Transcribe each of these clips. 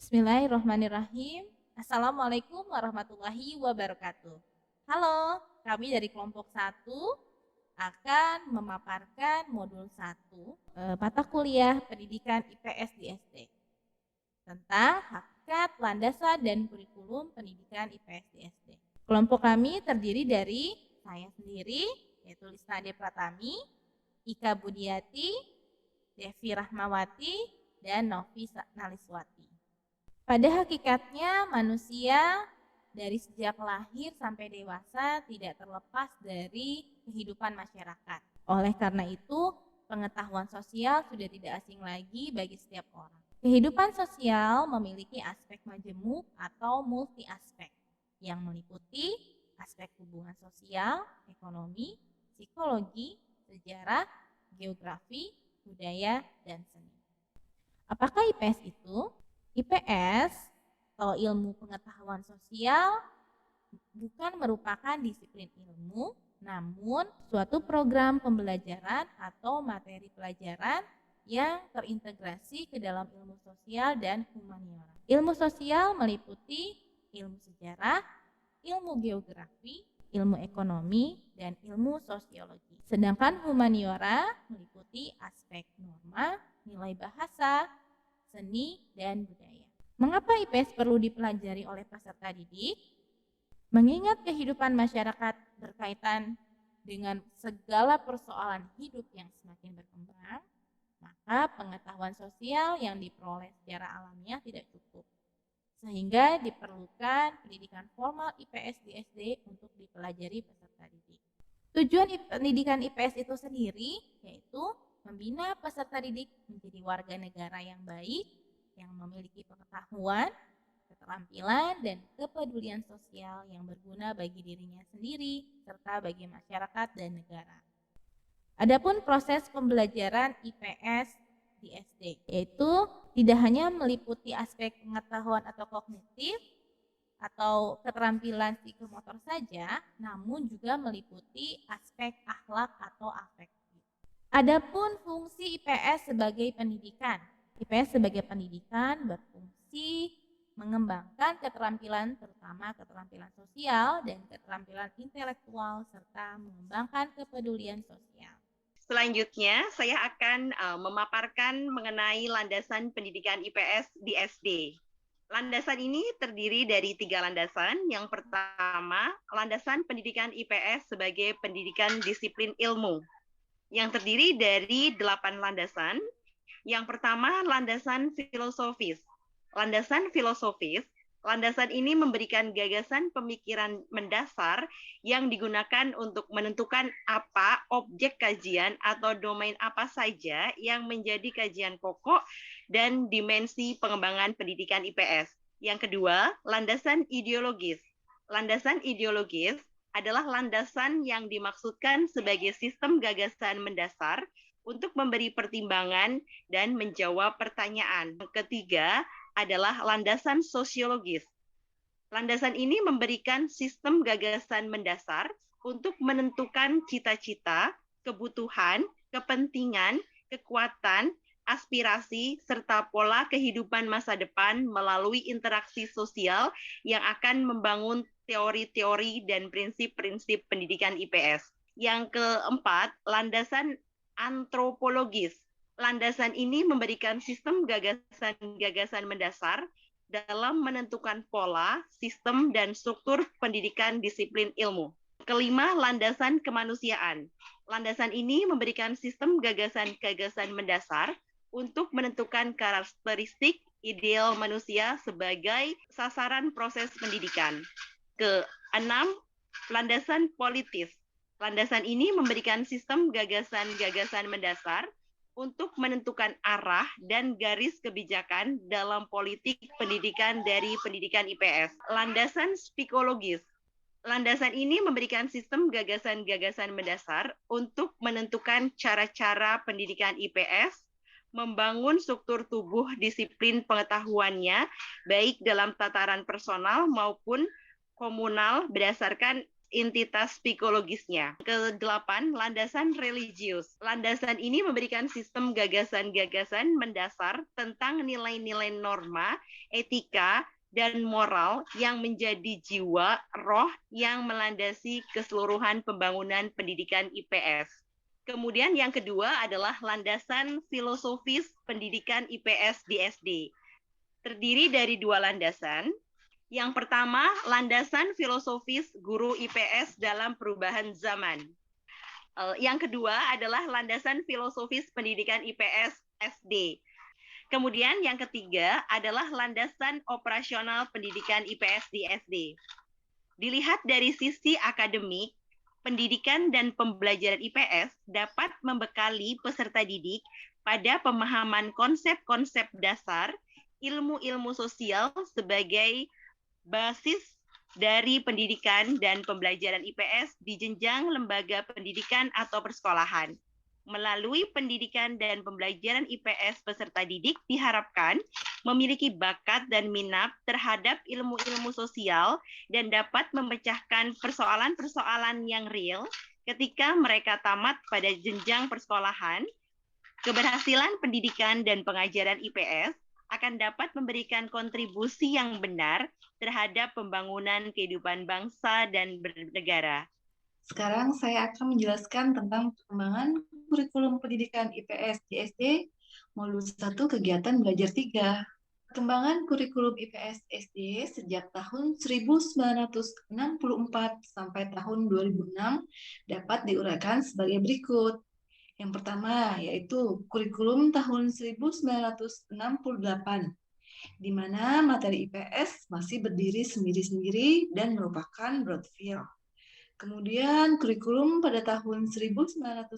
Bismillahirrahmanirrahim. Assalamualaikum warahmatullahi wabarakatuh. Halo, kami dari kelompok 1 akan memaparkan modul 1 mata kuliah pendidikan IPS di SD tentang hakikat, landasan, dan kurikulum pendidikan IPS di SD. Kelompok kami terdiri dari saya sendiri, yaitu Lisnade Pratami, Ika Budiati, Devi Rahmawati, dan Novi Naliswati. Pada hakikatnya manusia dari sejak lahir sampai dewasa tidak terlepas dari kehidupan masyarakat. Oleh karena itu, pengetahuan sosial sudah tidak asing lagi bagi setiap orang. Kehidupan sosial memiliki aspek majemuk atau multi aspek yang meliputi aspek hubungan sosial, ekonomi, psikologi, sejarah, geografi, budaya, dan seni. Apakah IPS itu? IPS atau ilmu pengetahuan sosial bukan merupakan disiplin ilmu, namun suatu program pembelajaran atau materi pelajaran yang terintegrasi ke dalam ilmu sosial dan humaniora. Ilmu sosial meliputi ilmu sejarah, ilmu geografi, ilmu ekonomi, dan ilmu sosiologi. Sedangkan humaniora meliputi aspek norma, nilai bahasa, seni, dan budaya. Mengapa IPS perlu dipelajari oleh peserta didik? Mengingat kehidupan masyarakat berkaitan dengan segala persoalan hidup yang semakin berkembang, maka pengetahuan sosial yang diperoleh secara alamiah tidak cukup. Sehingga diperlukan pendidikan formal IPS di SD untuk dipelajari peserta didik. Tujuan pendidikan IPS itu sendiri yaitu membina peserta didik menjadi warga negara yang baik, yang memiliki pengetahuan, keterampilan, dan kepedulian sosial yang berguna bagi dirinya sendiri, serta bagi masyarakat dan negara. Adapun proses pembelajaran IPS di SD, yaitu tidak hanya meliputi aspek pengetahuan atau kognitif, atau keterampilan psikomotor saja, namun juga meliputi aspek akhlak atau afektif. Adapun fungsi IPS sebagai pendidikan. IPS sebagai pendidikan berfungsi mengembangkan keterampilan, terutama keterampilan sosial dan keterampilan intelektual, serta mengembangkan kepedulian sosial. Selanjutnya, saya akan memaparkan mengenai landasan pendidikan IPS di SD. Landasan ini terdiri dari 3 landasan. Yang pertama, landasan pendidikan IPS sebagai pendidikan disiplin ilmu, yang terdiri dari 8 landasan. Yang pertama, landasan filosofis. Landasan filosofis, landasan ini memberikan gagasan pemikiran mendasar yang digunakan untuk menentukan apa objek kajian atau domain apa saja yang menjadi kajian pokok dan dimensi pengembangan pendidikan IPS. Yang kedua, landasan ideologis. Landasan ideologis adalah landasan yang dimaksudkan sebagai sistem gagasan mendasar untuk memberi pertimbangan dan menjawab pertanyaan. Yang ketiga adalah landasan sosiologis. Landasan ini memberikan sistem gagasan mendasar untuk menentukan cita-cita, kebutuhan, kepentingan, kekuatan, aspirasi, serta pola kehidupan masa depan melalui interaksi sosial yang akan membangun teori-teori dan prinsip-prinsip pendidikan IPS. Yang keempat, landasan antropologis. Landasan ini memberikan sistem gagasan-gagasan mendasar dalam menentukan pola, sistem, dan struktur pendidikan disiplin ilmu. Kelima, landasan kemanusiaan. Landasan ini memberikan sistem gagasan-gagasan mendasar untuk menentukan karakteristik ideal manusia sebagai sasaran proses pendidikan. Keenam, landasan politis. Landasan ini memberikan sistem gagasan-gagasan mendasar untuk menentukan arah dan garis kebijakan dalam politik pendidikan dari pendidikan IPS. Landasan psikologis. Landasan ini memberikan sistem gagasan-gagasan mendasar untuk menentukan cara-cara pendidikan IPS, membangun struktur tubuh disiplin pengetahuannya, baik dalam tataran personal maupun komunal berdasarkan entitas psikologisnya. Kedelapan, landasan religius. Landasan ini memberikan sistem gagasan-gagasan mendasar tentang nilai-nilai norma, etika, dan moral yang menjadi jiwa, roh yang melandasi keseluruhan pembangunan pendidikan IPS. Kemudian yang kedua adalah landasan filosofis pendidikan IPS di SD. Terdiri dari dua landasan. Yang pertama, landasan filosofis guru IPS dalam perubahan zaman. Yang kedua adalah landasan filosofis pendidikan IPS SD. Kemudian yang ketiga adalah landasan operasional pendidikan IPS di SD. Dilihat dari sisi akademik, pendidikan dan pembelajaran IPS dapat membekali peserta didik pada pemahaman konsep-konsep dasar ilmu-ilmu sosial sebagai basis dari pendidikan dan pembelajaran IPS di jenjang lembaga pendidikan atau persekolahan. Melalui pendidikan dan pembelajaran IPS, peserta didik diharapkan memiliki bakat dan minat terhadap ilmu-ilmu sosial dan dapat memecahkan persoalan-persoalan yang real ketika mereka tamat pada jenjang persekolahan. Keberhasilan pendidikan dan pengajaran IPS akan dapat memberikan kontribusi yang benar terhadap pembangunan kehidupan bangsa dan bernegara. Sekarang saya akan menjelaskan tentang perkembangan kurikulum pendidikan IPS di SD, modul 1 kegiatan belajar 3. Perkembangan kurikulum IPS SD sejak tahun 1964 sampai tahun 2006 dapat diuraikan sebagai berikut. Yang pertama yaitu kurikulum tahun 1968, di mana materi IPS masih berdiri sendiri-sendiri dan merupakan broadfield. Kemudian kurikulum pada tahun 1975,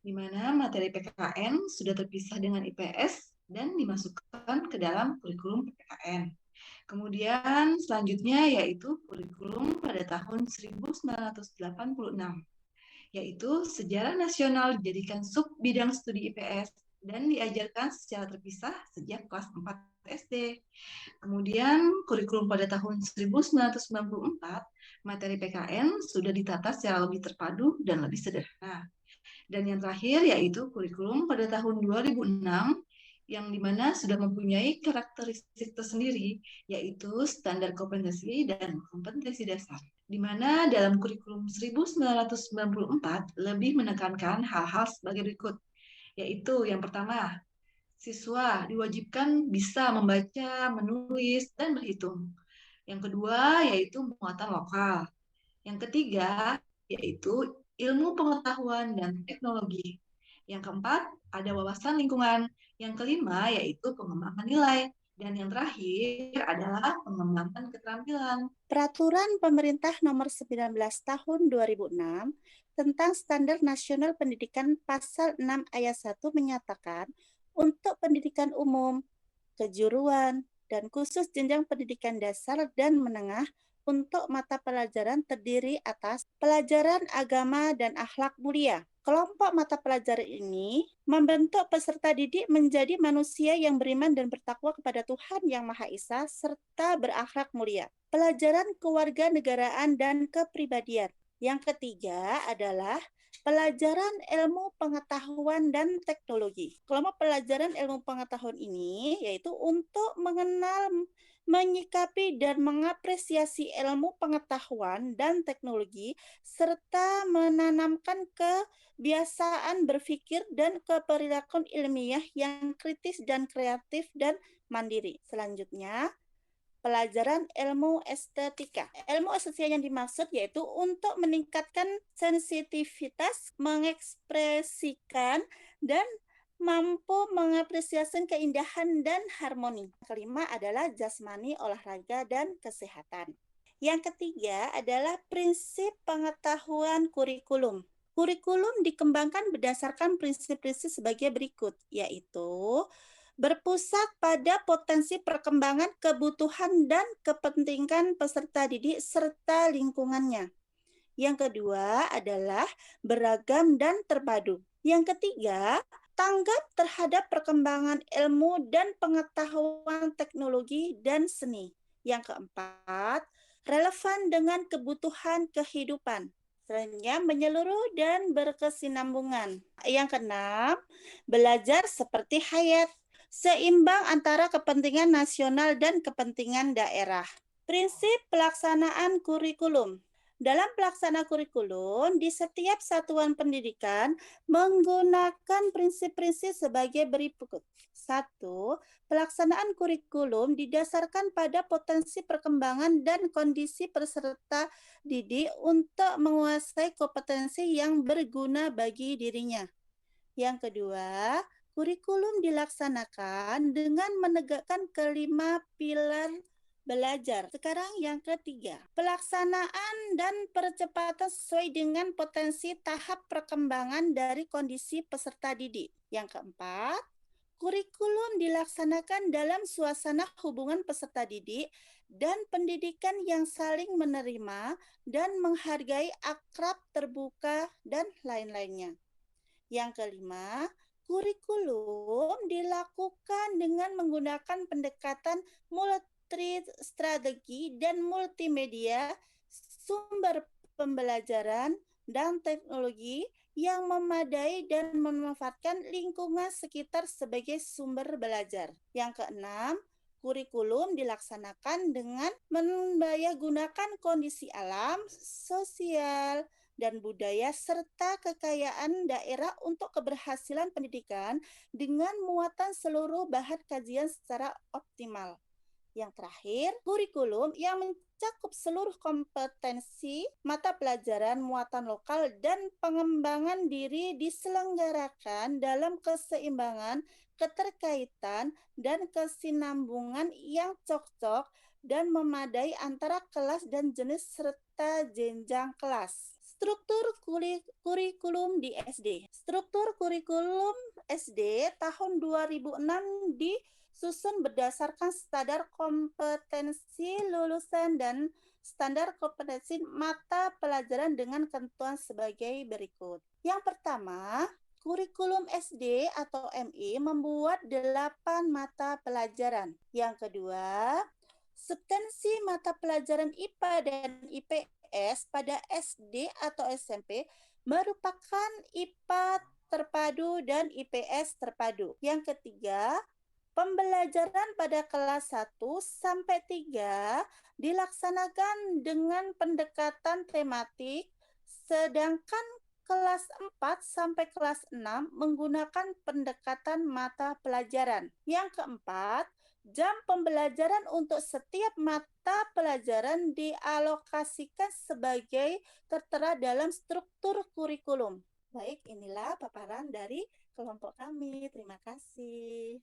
di mana materi PKN sudah terpisah dengan IPS dan dimasukkan ke dalam kurikulum PKN. Kemudian selanjutnya yaitu kurikulum pada tahun 1986, yaitu sejarah nasional dijadikan sub bidang studi IPS dan diajarkan secara terpisah sejak kelas 4 SD. Kemudian kurikulum pada tahun 1994, materi PKN sudah ditata secara lebih terpadu dan lebih sederhana. Dan yang terakhir yaitu kurikulum pada tahun 2006, yang dimana sudah mempunyai karakteristik tersendiri, yaitu standar kompetensi dan kompetensi dasar. Di mana dalam kurikulum 1994 lebih menekankan hal-hal sebagai berikut, yaitu yang pertama, siswa diwajibkan bisa membaca, menulis, dan berhitung. Yang kedua yaitu muatan lokal. Yang ketiga yaitu ilmu pengetahuan dan teknologi. Yang keempat ada wawasan lingkungan. Yang kelima yaitu pengembangan nilai. Dan yang terakhir adalah pengembangan keterampilan. Peraturan Pemerintah Nomor 19 Tahun 2006 tentang Standar Nasional Pendidikan Pasal 6 Ayat 1 menyatakan untuk pendidikan umum, kejuruan, dan khusus jenjang pendidikan dasar dan menengah untuk mata pelajaran terdiri atas pelajaran agama dan akhlak mulia. Kelompok mata pelajaran ini membentuk peserta didik menjadi manusia yang beriman dan bertakwa kepada Tuhan Yang Maha Esa serta berakhlak mulia. Pelajaran kewarganegaraan dan kepribadian. Yang ketiga adalah pelajaran ilmu pengetahuan dan teknologi. Kelompok pelajaran ilmu pengetahuan ini yaitu untuk mengenal, menyikapi, dan mengapresiasi ilmu pengetahuan dan teknologi, serta menanamkan kebiasaan berpikir dan keperilakuan ilmiah yang kritis dan kreatif dan mandiri. Selanjutnya, pelajaran ilmu estetika. Ilmu estetika yang dimaksud yaitu untuk meningkatkan sensitivitas, mengekspresikan, dan mampu mengapresiasi keindahan dan harmoni. Kelima adalah jasmani, olahraga, dan kesehatan. Yang ketiga adalah prinsip pengetahuan kurikulum. Kurikulum dikembangkan berdasarkan prinsip-prinsip sebagai berikut, yaitu berpusat pada potensi perkembangan kebutuhan dan kepentingan peserta didik serta lingkungannya. Yang kedua adalah beragam dan terpadu. Yang ketiga, tanggap terhadap perkembangan ilmu dan pengetahuan teknologi dan seni. Yang keempat, relevan dengan kebutuhan kehidupan, selanjutnya menyeluruh dan berkesinambungan. Yang keenam, belajar seperti hayat, seimbang antara kepentingan nasional dan kepentingan daerah. Prinsip pelaksanaan kurikulum. Dalam pelaksana kurikulum, di setiap satuan pendidikan menggunakan prinsip-prinsip sebagai berikut. 1. Pelaksanaan kurikulum didasarkan pada potensi perkembangan dan kondisi peserta didik untuk menguasai kompetensi yang berguna bagi dirinya. Yang kedua, kurikulum dilaksanakan dengan menegakkan kelima pilar belajar. Sekarang yang ketiga, pelaksanaan dan percepatan sesuai dengan potensi tahap perkembangan dari kondisi peserta didik. Yang keempat, kurikulum dilaksanakan dalam suasana hubungan peserta didik dan pendidikan yang saling menerima dan menghargai, akrab, terbuka, dan lain-lainnya. Yang kelima, kurikulum dilakukan dengan menggunakan pendekatan multi-strategi dan multimedia, sumber pembelajaran, dan teknologi yang memadai dan memanfaatkan lingkungan sekitar sebagai sumber belajar. Yang keenam, kurikulum dilaksanakan dengan mendayagunakan kondisi alam, sosial, dan budaya serta kekayaan daerah untuk keberhasilan pendidikan dengan muatan seluruh bahan kajian secara optimal. Yang terakhir, kurikulum yang mencakup seluruh kompetensi, mata pelajaran, muatan lokal, dan pengembangan diri diselenggarakan dalam keseimbangan, keterkaitan, dan kesinambungan yang cocok dan memadai antara kelas dan jenis serta jenjang kelas. Struktur kurikulum di SD. Struktur kurikulum SD tahun 2006 disusun berdasarkan standar kompetensi lulusan dan standar kompetensi mata pelajaran dengan ketentuan sebagai berikut. Yang pertama, kurikulum SD atau MI membuat 8 mata pelajaran. Yang kedua, substansi mata pelajaran IPA dan IPS pada SD atau SMP merupakan IPA terpadu dan IPS terpadu. Yang ketiga, pembelajaran pada kelas 1 sampai 3 dilaksanakan dengan pendekatan tematik, sedangkan kelas 4 sampai kelas 6 menggunakan pendekatan mata pelajaran. Yang keempat, jam pembelajaran untuk setiap mata pelajaran dialokasikan sebagai tertera dalam struktur kurikulum. Baik, inilah paparan dari kelompok kami. Terima kasih.